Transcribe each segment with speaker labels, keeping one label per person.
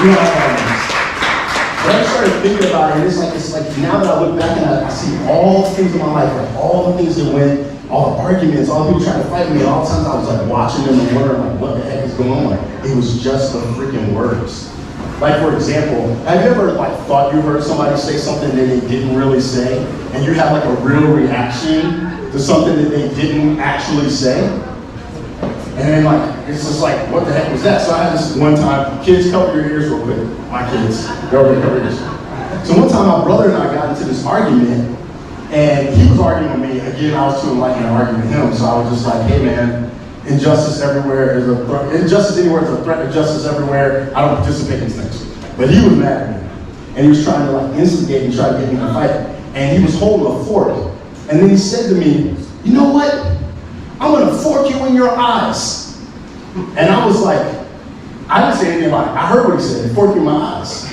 Speaker 1: You know, but I started thinking about it, and it's like now that I look back and I see all the things in my life, like all the things that went, all the arguments, all the people trying to fight me, and all the times I was like watching them and wondering like what the heck is going on. It was just the freaking words. Like for example, have you ever like thought you heard somebody say something that they didn't really say, and you have like a real reaction to something that they didn't actually say? And then like, it's just like, what the heck was that? So I had this one time, kids, cover your ears real quick. My kids, cover your ears. So one time my brother and I got into this argument, and he was arguing with me. Again, I was too enlightened to argue with him, so I was just like, hey man, injustice everywhere is a threat. Injustice anywhere is a threat to justice everywhere. I don't participate in these things. But he was mad at me, and he was trying to like instigate and try to get me to fight. And he was holding a fork, and then he said to me, you know what? I'm gonna fork you in your eyes. And I was like, I didn't say anything about it. I heard what he said, fork you in my eyes.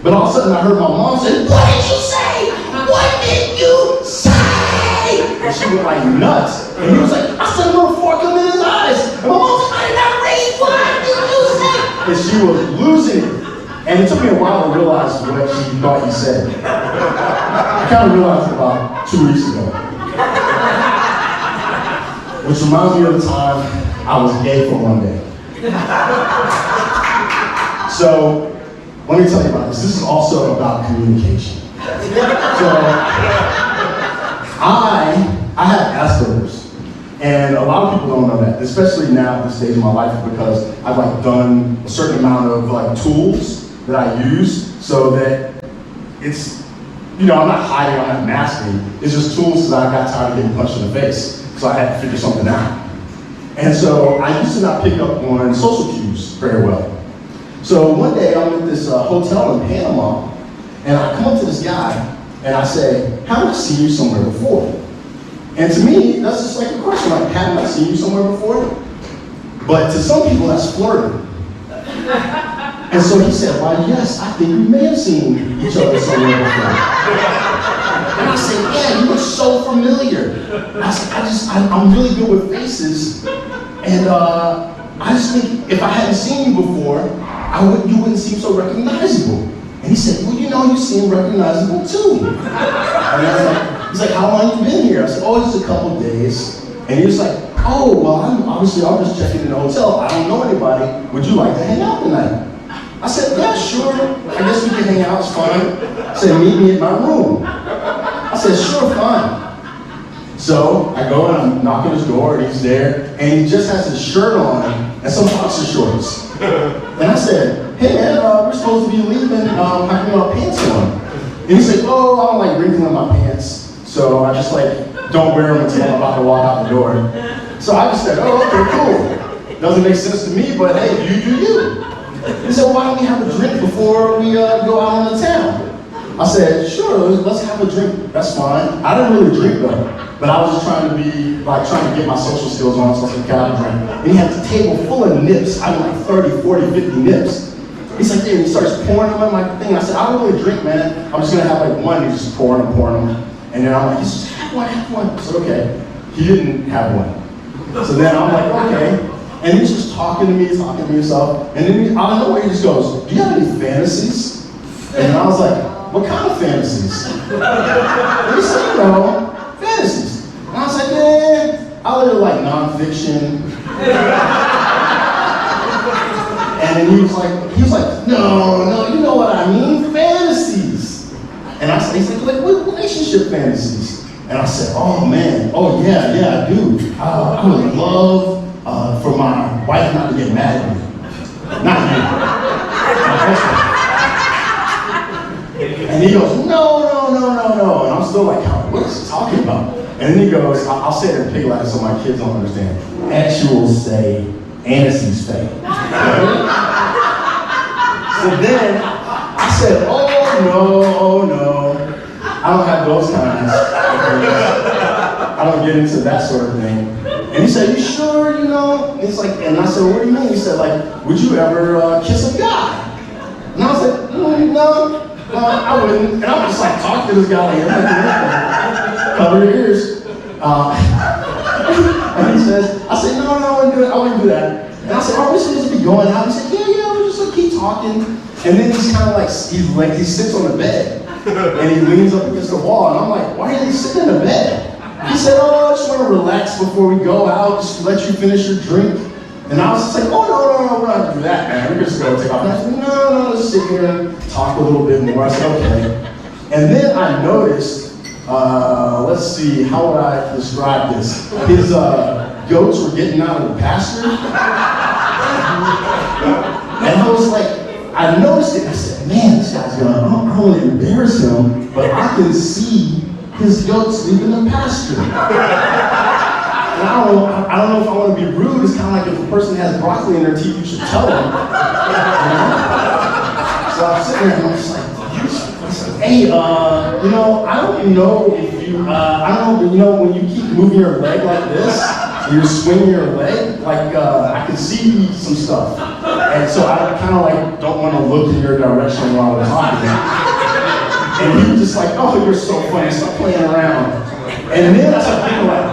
Speaker 1: But all of a sudden I heard my mom say, what did you say? What did you say? And she went like nuts. And he was like, I said I'm gonna fork him in his eyes. And my mom said, I'm not ready. What did you say? And she was losing it. And it took me a while to realize what she thought he said. I kind of realized it about 2 weeks ago. Which reminds me of the time I was gay for one day. So, let me tell you about this. This is also about communication. So, I have Asperger's, and a lot of people don't know that, especially now at this stage of my life, because I've like done a certain amount of like tools that I use so that it's, you know, I'm not hiding, I'm not masking. It's just tools that I got tired of getting punched in the face. So I had to figure something out. And so I used to not pick up on social cues very well. So one day I'm at this hotel in Panama, and I come up to this guy, and I say, haven't I seen you somewhere before? And to me, that's just like a question, like, haven't I seen you somewhere before? But to some people, that's flirting. And so he said, why, yes, I think we may have seen each other somewhere before. And I said, yeah, you look so familiar. I said, I'm really good with faces. And I just think if I hadn't seen you before, you wouldn't seem so recognizable. And he said, well, you know, you seem recognizable too. And I was like, he's like, how long you been here? I said, oh, just a couple days. And he was like, oh, well, I'm just checking in the hotel. I don't know anybody. Would you like to hang out tonight? I said, yeah, sure. I guess we can hang out, it's fine. I said, meet me at my room. I said, sure, fine. So I go and I'm knocking his door, and he's there, and he just has his shirt on and some boxer shorts. And I said, hey man, we're supposed to be leaving, how come you have pants on? And he said, oh, I don't like wrinkling my pants, so I just like don't wear them until I'm about to walk out the door. So I just said, oh, okay, cool. Doesn't make sense to me, but hey, you do you. He said, why don't we have a drink before we go out on the town? I said, sure, let's have a drink. That's fine. I didn't really drink though, but I was just trying to get my social skills on, so I could have a drink. And he had the table full of nips. I had like 30, 40, 50 nips. He's like, yeah, and he starts pouring them in my thing. I said, I don't really drink, man. I'm just gonna have like one. He's just pouring them. And then I'm like, he says, have one. I said, okay. He didn't have one. So then I'm like, okay. And he's just talking to me himself. And then out of nowhere, he just goes, do you have any fantasies? And I was like, what kind of fantasies? And he said, you know, fantasies. And I was like, yeah, I live like nonfiction. And then he was like, no, you know what I mean, fantasies. And I said, he's like, what relationship fantasies? And I said, oh man, oh yeah, I do. I would love for my wife not to get mad at me. Not me. And he goes, no. And I'm still like, what is he talking about? And then he goes, I'll say it in pig Latin so my kids don't understand. Actual say, anises say. So then I said, oh no. I don't have those kinds. I don't get into that sort of thing. And he said, you sure, you know? And he's like, and I said, what do you mean? He said, like, would you ever kiss a guy? And I was like, no, I wouldn't. And I'm just like talking to this guy like, cover your ears. And he says, I said, no, I wouldn't do that. And I said, are we supposed to be going out? He said, yeah, we're just gonna keep talking. talking, and then he's kind of like, he sits on the bed, and he leans up against the wall, and I'm like, why are you sitting in the bed? He said, oh, I just want to relax before we go out, just to let you finish your drink. And I was just like, oh, no, we're not going to do that, man. We're just going to take off. And I said, no, let's sit here and talk a little bit more. I said, okay. And then I noticed, let's see, how would I describe this? His goats were getting out of the pasture. And I was like, I noticed it. I said, man, this guy's going to, I don't want to embarrass him, but I can see his goats leaving the pasture. And I don't know if I want to be rude. It's kind of like if a person has broccoli in their teeth, you should tell them. So I'm sitting there and I'm just like, hey, I don't know if you, when you keep moving your leg like this, and you're swinging your leg, like, I can see some stuff. And so I kind of like don't want to look in your direction while we're talking. And he was just like, oh, you're so funny, stop playing around. And then I started thinking like,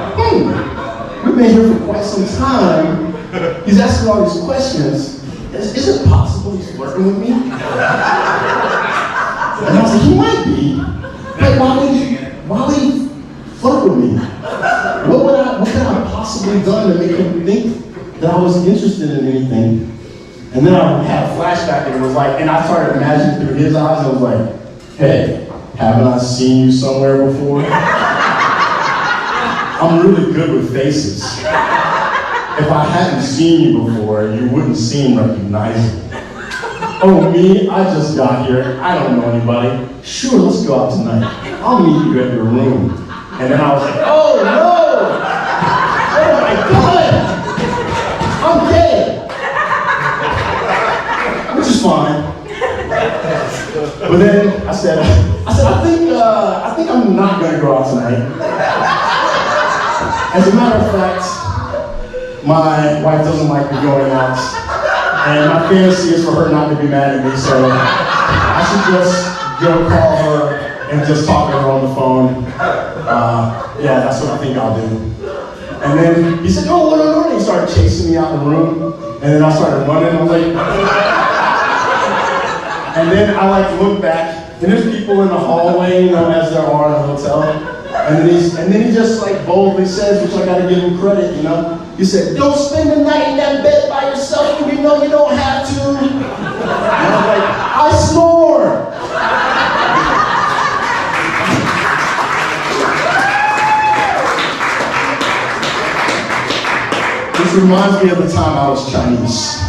Speaker 1: we've been here for quite some time. He's asking all these questions. Is it possible he's flirting with me? And I was like, he might be. Like, why would he flirt with me? What could I have possibly done to make him think that I was interested in anything? And then I had a flashback and it was like, and I started imagining through his eyes, I was like, hey, haven't I seen you somewhere before? I'm really good with faces. If I hadn't seen you before, you wouldn't seem recognizable. Oh, me? I just got here. I don't know anybody. Sure, let's go out tonight. I'll meet you at your room. And then I was like, oh no! Oh my God! I'm gay! Which is fine. But then I said, I think I'm not gonna go out tonight. As a matter of fact, my wife doesn't like me going out, and my fantasy is for her not to be mad at me, so I should just go call her and just talk to her on the phone. Yeah, that's what I think I'll do. And then he said, no, and he started chasing me out the room, and then I started running. I was like, and then I like look back, and there's people in the hallway, as there are in a hotel. And then he just like boldly says, which I gotta give him credit, he said, don't spend the night in that bed by yourself if you know you don't have to. And I was like, I snore. This reminds me of the time I was Chinese.